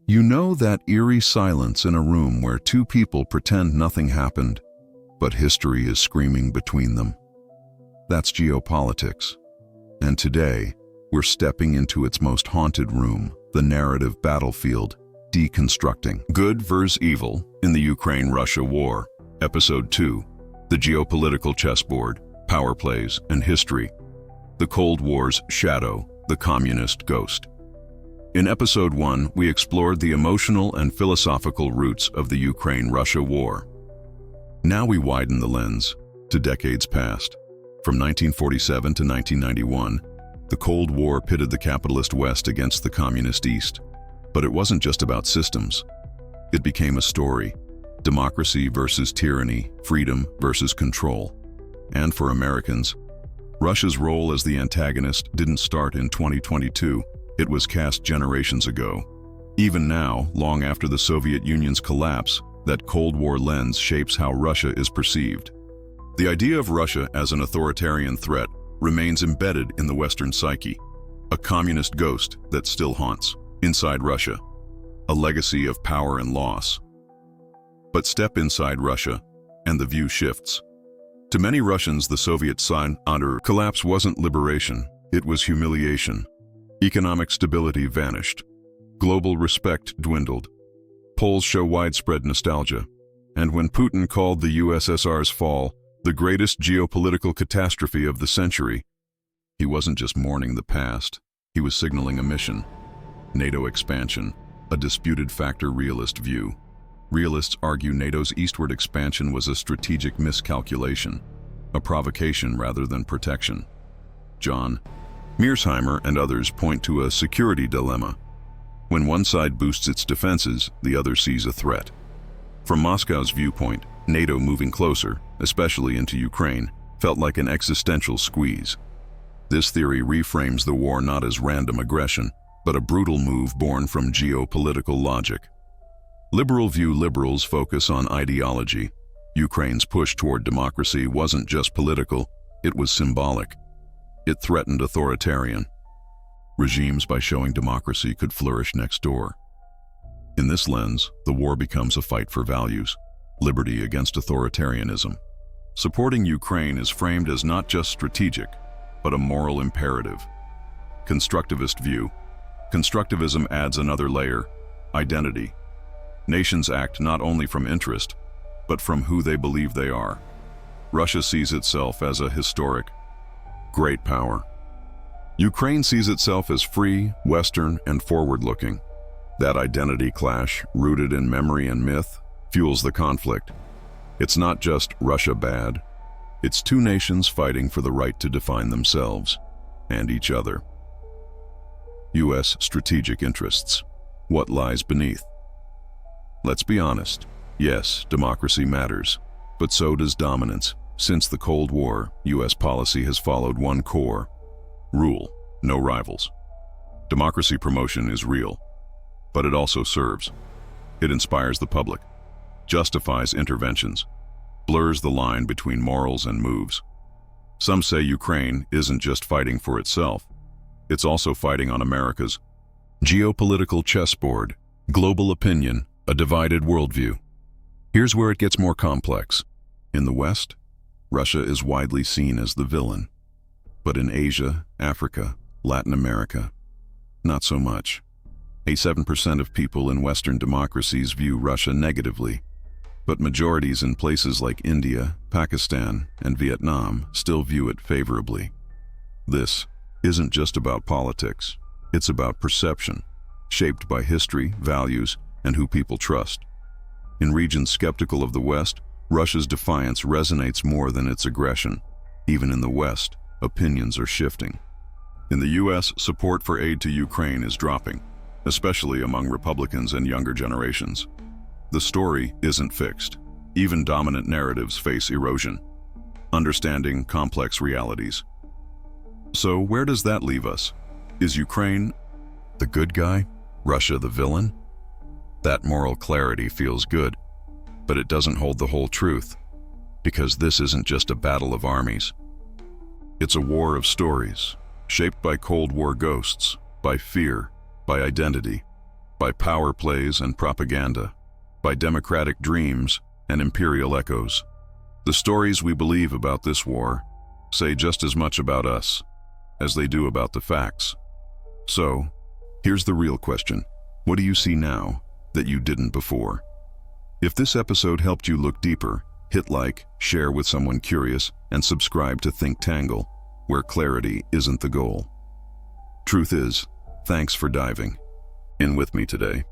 You know that eerie silence in a room where two people pretend nothing happened, but history is screaming between them. That's geopolitics. And today, we're stepping into its most haunted room, the narrative battlefield, deconstructing good versus evil in the Ukraine-Russia war. Episode 2, the geopolitical chessboard, power plays, and history. The Cold War's shadow, the communist ghost. In Episode 1, we explored the emotional and philosophical roots of the Ukraine-Russia war. Now we widen the lens to decades past. From 1947 to 1991, the Cold War pitted the capitalist West against the communist East. But it wasn't just about systems. It became a story: democracy versus tyranny, freedom versus control. And for Americans, Russia's role as the antagonist didn't start in 2022. It was cast generations ago. Even now, long after the Soviet Union's collapse, that Cold War lens shapes how Russia is perceived. The idea of Russia as an authoritarian threat remains embedded in the Western psyche, a communist ghost that still haunts inside Russia, a legacy of power and loss. But step inside Russia, and the view shifts. To many Russians, the Soviet sign under collapse wasn't liberation, it was humiliation. Economic stability vanished. Global respect dwindled. Polls show widespread nostalgia. And when Putin called the USSR's fall the greatest geopolitical catastrophe of the century, he wasn't just mourning the past, he was signaling a mission. NATO expansion, a disputed factor realist view. Realists argue NATO's eastward expansion was a strategic miscalculation, a provocation rather than protection. John Mearsheimer and others point to a security dilemma. When one side boosts its defenses, the other sees a threat. From Moscow's viewpoint, NATO moving closer, especially into Ukraine, felt like an existential squeeze. This theory reframes the war not as random aggression, but a brutal move born from geopolitical logic. Liberals focus on ideology. Ukraine's push toward democracy wasn't just political, it was symbolic. It threatened authoritarian regimes by showing democracy could flourish next door. In this lens, the war becomes a fight for values, liberty against authoritarianism. Supporting Ukraine is framed as not just strategic, but a moral imperative. Constructivist view. Constructivism adds another layer: identity. Nations act not only from interest, but from who they believe they are. Russia sees itself as a historic, great power. Ukraine sees itself as free, Western, and forward-looking. That identity clash, rooted in memory and myth, fuels the conflict. It's not just Russia bad. It's two nations fighting for the right to define themselves and each other. U.S. strategic interests. What lies beneath? Let's be honest. Yes, democracy matters, but so does dominance. Since the Cold War, U.S. policy has followed one core rule: no rivals. Democracy promotion is real, but it also serves. It inspires the public, justifies interventions, blurs the line between morals and moves. Some say Ukraine isn't just fighting for itself, it's also fighting on America's geopolitical chessboard, global opinion, a divided worldview. Here's where it gets more complex. In the West, Russia is widely seen as the villain. But in Asia, Africa, Latin America, not so much. 87% of people in Western democracies view Russia negatively, but majorities in places like India, Pakistan, and Vietnam still view it favorably. This isn't just about politics, it's about perception, shaped by history, values, and who people trust. In regions skeptical of the West, Russia's defiance resonates more than its aggression. Even in the West, opinions are shifting. In the U.S., support for aid to Ukraine is dropping, especially among Republicans and younger generations. The story isn't fixed. Even dominant narratives face erosion. Understanding complex realities. So where does that leave us? Is Ukraine the good guy? Russia the villain? That moral clarity feels good, but it doesn't hold the whole truth, because this isn't just a battle of armies. It's a war of stories, shaped by Cold War ghosts, by fear, by identity, by power plays and propaganda, by democratic dreams and imperial echoes. The stories we believe about this war say just as much about us as they do about the facts. So, here's the real question. What do you see now that you didn't before? If this episode helped you look deeper, hit like, share with someone curious, and subscribe to Tangle, where clarity isn't the goal. Truth is, thanks for diving in with me today.